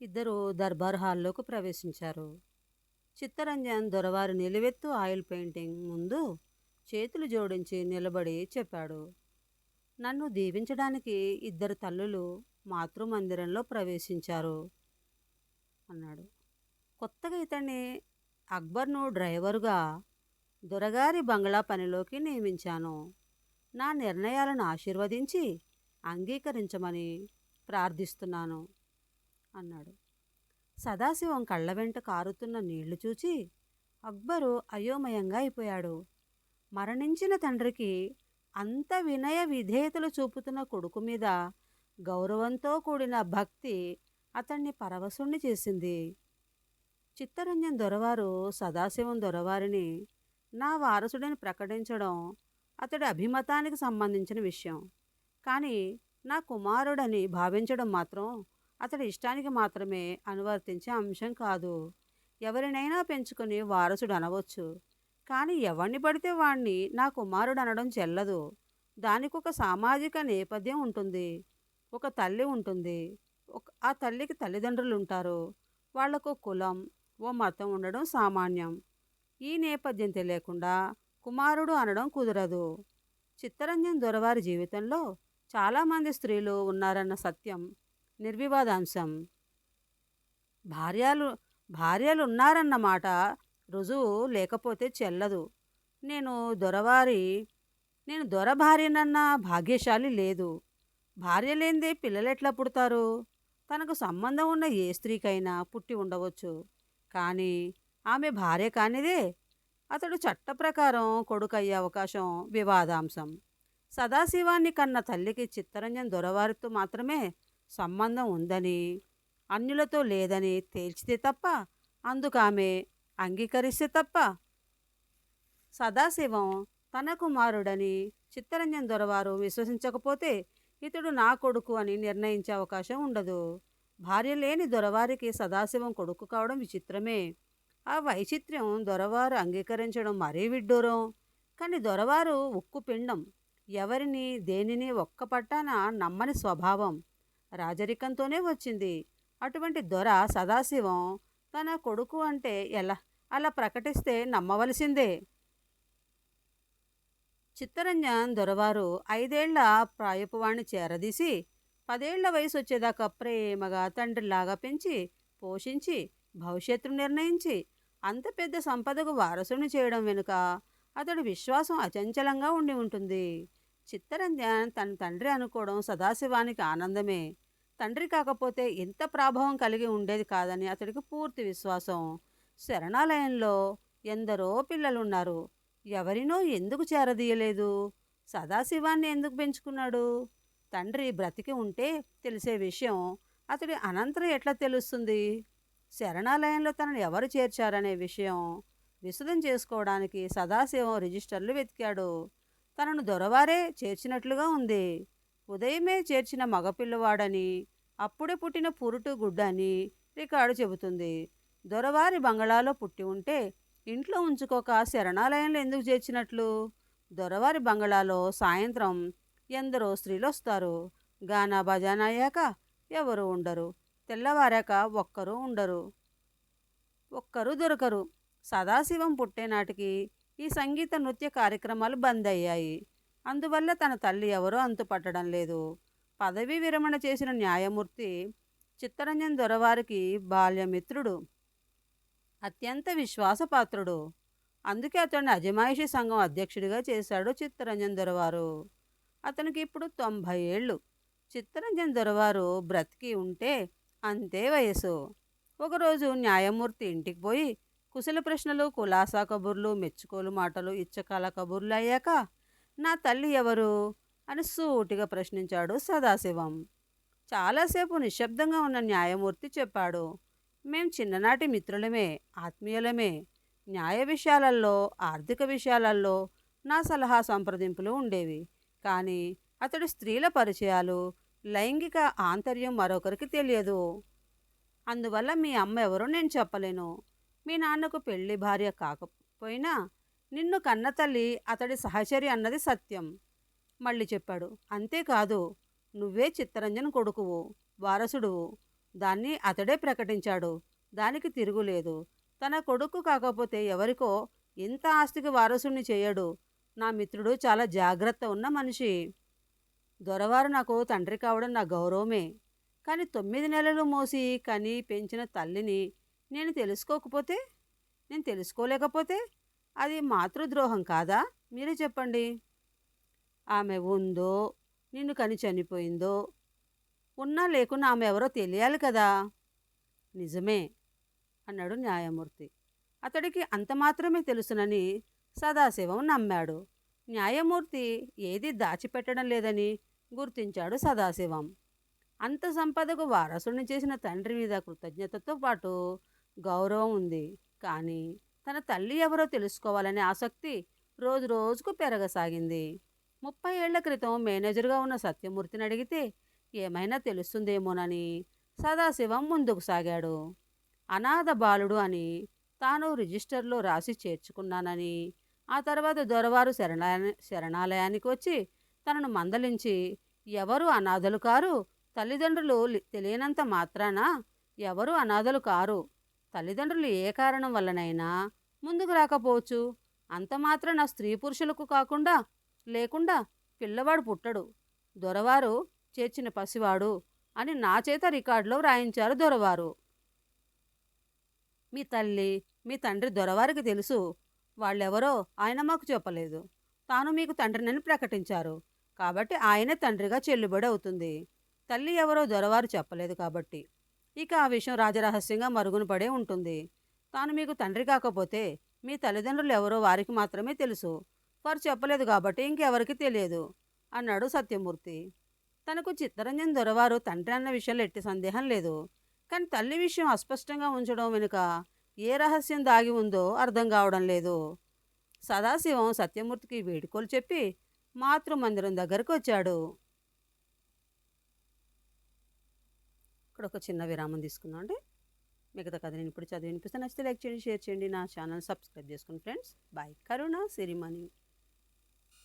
ఇద్దరూ దర్బార్ హాల్లోకి ప్రవేశించారు. చిత్తరంజన్ దొరవారి నిలువెత్తు ఆయిల్ పెయింటింగ్ ముందు చేతులు జోడించి నిలబడి చెప్పాడు. నన్ను దీవించడానికి ఇద్దరు తల్లులు మాతృమందిరంలో ప్రవేశించారు అన్నాడు. కొత్తగా ఇతన్ని అక్బర్ను డ్రైవరుగా దొరగారి బంగ్లా పనిలోకి నియమించాను. నా నిర్ణయాలను ఆశీర్వదించి అంగీకరించమని ప్రార్థిస్తున్నాను అన్నాడు. సదాశివం కళ్ళ వెంట కారుతున్న నీళ్లు చూచి అక్బరు అయోమయంగా అయిపోయాడు. మరణించిన తండ్రికి అంత వినయ విధేయతలు చూపుతున్న కొడుకు మీద గౌరవంతో కూడిన భక్తి అతన్ని పరవశుణ్ణి చేసింది. చిత్తరంజన్ దొరవారు సదాశివం దొరవారిని నా వారసుడిని ప్రకటించడం అతడి అభిమతానికి సంబంధించిన విషయం. కానీ నా కుమారుడని భావించడం మాత్రం అతడి ఇష్టానికి మాత్రమే అనువర్తించే అంశం కాదు. ఎవరినైనా పెంచుకొని వారసుడు అనవచ్చు, కానీ ఎవరిని పడితే వాణ్ణి నా కుమారుడు అనడం చెల్లదు. దానికి ఒక సామాజిక నేపథ్యం ఉంటుంది, ఒక తల్లి ఉంటుంది, ఆ తల్లికి తల్లిదండ్రులు ఉంటారు, వాళ్లకు కులం, ఓ మతం ఉండడం సామాన్యం. ఈ నేపథ్యం తెలియకుండా కుమారుడు అనడం కుదరదు. చిత్తరంజన్ దొరవారి జీవితంలో చాలామంది స్త్రీలు ఉన్నారన్న సత్యం నిర్వివాదాంశం. భార్యలు భార్యలున్నారన్న మాట రుజువు లేకపోతే చెల్లదు. నేను దొరవారి నేను దొర భార్యనన్న భాగ్యశాలి లేదు. భార్య లేనిదే పిల్లలెట్లా పుడతారు? తనకు సంబంధం ఉన్న ఏ స్త్రీకైనా పుట్టి ఉండవచ్చు, కానీ ఆమె భార్య కానిదే అతడు చట్ట ప్రకారం కొడుకయ్యే అవకాశం వివాదాంశం. సదాశివాన్ని కన్న తల్లికి చిత్తరంజన్ దొరవారితో మాత్రమే సంబంధం ఉందని, అన్యులతో లేదని తేల్చితే తప్ప, అందుకు ఆమె అంగీకరిస్తే తప్ప సదాశివం తన కుమారుడని చిత్తరంజన్ దొరవారు విశ్వసించకపోతే ఇతడు నా కొడుకు అని నిర్ణయించే అవకాశం ఉండదు. భార్య లేని దొరవారికి సదాశివం కొడుకు కావడం విచిత్రమే. ఆ వైచిత్ర్యం దొరవారు అంగీకరించడం మరీ విడ్డూరం. కానీ దొరవారు ఉక్కు పిండం, ఎవరిని దేనిని ఒక్క పట్టాన నమ్మని స్వభావం రాజరికంతోనే వచ్చింది. అటువంటి దొర సదాశివం తన కొడుకు అంటే అలా ప్రకటిస్తే నమ్మవలసిందే. చిత్తరంజన్ దొరవారు 5 ఏళ్ల ప్రాయపు వాణ్ణి చేరదీసి 10 ఏళ్ల వయసు వచ్చేదాకా ప్రేమగా తండ్రిలాగా పెంచి పోషించి భవిష్యత్తును నిర్ణయించి అంత పెద్ద సంపదకు వారసుని చేయడం వెనుక అతడి విశ్వాసం అచంచలంగా ఉండి ఉంటుంది. చిత్తరంజన్ తన తండ్రి అనుకోవడం సదాశివానికి ఆనందమే. తండ్రి కాకపోతే ఇంత ప్రాభవం కలిగి ఉండేది కాదని అతడికి పూర్తి విశ్వాసం. శరణాలయంలో ఎందరో పిల్లలున్నారు, ఎవరినో ఎందుకు చేరదీయలేదు? సదాశివాన్ని ఎందుకు పెంచుకున్నాడు? తండ్రి బ్రతికి ఉంటే తెలిసే విషయం అతడి అనంతరం ఎట్లా తెలుస్తుంది? శరణాలయంలో తనను ఎవరు చేర్చారనే విషయం విశదం చేసుకోవడానికి సదాశివం రిజిస్టర్లు వెతికాడు. తనను దొరవారే చేర్చినట్లుగా ఉంది. ఉదయమే చేర్చిన మగపిల్లవాడని, అప్పుడే పుట్టిన పురుటు గుడ్డని రికార్డు చెబుతుంది. దొరవారి బంగళాలో పుట్టి ఉంటే ఇంట్లో ఉంచుకోక శరణాలయంలో ఎందుకు చేర్చినట్లు? దొరవారి బంగళాలో సాయంత్రం ఎందరో స్త్రీలు వస్తారు. గానా బజానా అయ్యాక ఎవరు ఉండరు, తెల్లవారాక ఒక్కరు దొరకరు. సదాశివం పుట్టేనాటికి ఈ సంగీత నృత్య కార్యక్రమాలు బంద్ అయ్యాయి. అందువల్ల తన తల్లి ఎవరో అంతుపట్టడం లేదు. పదవీ విరమణ చేసిన న్యాయమూర్తి చిత్తరంజన్ దొరవారికి బాల్యమిత్రుడు, అత్యంత విశ్వాసపాత్రుడు. అందుకే అతన్ని అజమాయిషీ సంఘం అధ్యక్షుడిగా చేశాడు చిత్తరంజన్ దొరవారు. అతనికి ఇప్పుడు 90 ఏళ్ళు. చిత్తరంజన్ దొరవారు బ్రతికి ఉంటే అంతే వయసు. ఒకరోజు న్యాయమూర్తి ఇంటికి పోయి కుశల ప్రశ్నలు, కులాసా కబుర్లు, మెచ్చుకోలు మాటలు, ఇచ్చకాల కబుర్లు అయ్యాక నా తల్లి ఎవరు అని సూటిగా ప్రశ్నించాడు సదాశివం. చాలాసేపు నిశ్శబ్దంగా ఉన్న న్యాయమూర్తి చెప్పాడు, మేం చిన్ననాటి మిత్రులమే, ఆత్మీయులమే. న్యాయ విషయాలలో, ఆర్థిక విషయాలలో నా సలహా సంప్రదింపులు ఉండేవి. కానీ అతడి స్త్రీల పరిచయాలు, లైంగిక ఆంతర్యం మరొకరికి తెలియదు. అందువల్ల మీ అమ్మ ఎవరో నేను చెప్పలేను. మీ నాన్నకు పెళ్లి భార్య కాకపోయినా నిన్ను కన్నతల్లి అతడి సహచరి అన్నది సత్యం. మళ్ళీ చెప్పాడు, అంతేకాదు, నువ్వే చిత్తరంజన్ కొడుకువు, వారసుడువు. దాన్ని అతడే ప్రకటించాడు. దానికి తిరుగులేదు. తన కొడుకు కాకపోతే ఎవరికో ఇంత ఆస్తికి వారసుణ్ణి చేయడు. నా మిత్రుడు చాలా జాగ్రత్త ఉన్న మనిషి. దొరవారు నాకు తండ్రి కావడం నా గౌరవమే. కానీ 9 నెలలు మోసి కని పెంచిన తల్లిని నేను తెలుసుకోకపోతే, నేను తెలుసుకోలేకపోతే అది మాతృద్రోహం కాదా? మీరే చెప్పండి. ఆమె ఉందో, నిన్ను కని చనిపోయిందో, ఉన్నా లేకున్నా ఆమె ఎవరో తెలియాలి కదా. నిజమే అన్నాడు న్యాయమూర్తి. అతడికి అంత మాత్రమే తెలుసునని సదాశివం నమ్మాడు. న్యాయమూర్తి ఏదీ దాచిపెట్టడం లేదని గుర్తించాడు సదాశివం. అంత సంపదకు వారసుని చేసిన తండ్రి మీద కృతజ్ఞతతో పాటు గౌరవం ఉంది. కానీ తన తల్లి ఎవరో తెలుసుకోవాలనే ఆసక్తి రోజు రోజుకు పెరగసాగింది. 30 ఏళ్ల క్రితం మేనేజర్గా ఉన్న సత్యమూర్తిని అడిగితే ఏమైనా తెలుస్తుందేమోనని సదాశివం ముందుకు సాగాడు. అనాథ బాలుడు అని తాను రిజిస్టర్లో రాసి చేర్చుకున్నానని, ఆ తర్వాత దొరవారు శరణాలయానికి వచ్చి తనను మందలించి ఎవరు అనాథలు కారు, తల్లిదండ్రులు తెలియనంత మాత్రాన ఎవరు అనాథలు కారు, తల్లిదండ్రులు ఏ కారణం వల్లనైనా ముందుకు రాకపోవచ్చు, అంత మాత్రాన స్త్రీ పురుషులకు కాకుండా లేకుండా పిల్లవాడు పుట్టడు, దొరవారు చేర్చిన పసివాడు అని నా చేత రికార్డులో వ్రాయించారు దొరవారు. మీ తల్లి మీ తండ్రి దొరవారికి తెలుసు. వాళ్ళెవరో ఆయన మాకు చెప్పలేదు. తాను మీకు తండ్రినని ప్రకటించారు కాబట్టి ఆయనే తండ్రిగా చెల్లుబడి అవుతుంది. తల్లి ఎవరో దొరవారు చెప్పలేదు కాబట్టి ఇక ఆ విషయం రాజరహస్యంగా మరుగున పడే ఉంటుంది. తాను మీకు తండ్రి కాకపోతే మీ తల్లిదండ్రులు ఎవరో వారికి మాత్రమే తెలుసు. వారు చెప్పలేదు కాబట్టి ఇంకెవరికి తెలియదు అన్నాడు సత్యమూర్తి. తనకు చిత్తరంజన్ దొరవారు తండ్రి అన్న విషయంలో ఎట్టి సందేహం లేదు. కానీ తల్లి విషయం అస్పష్టంగా ఉంచడం వెనుక ఏ రహస్యం దాగి ఉందో అర్థం కావడం లేదు. సదాశివం సత్యమూర్తికి వేడుకోలు చెప్పి మాతృమందిరం దగ్గరకు వచ్చాడు. ఇక్కడ ఒక చిన్న విరామం తీసుకుందాం అండి. మిగతా కథ నేను ఇప్పుడు చదివి వినిపిస్తే నచ్చితే లైక్ చేయండి, షేర్ చేయండి, నా ఛానల్ సబ్స్క్రైబ్ చేసుకోండి ఫ్రెండ్స్. బాయ్. కరుణ సిరిమణి.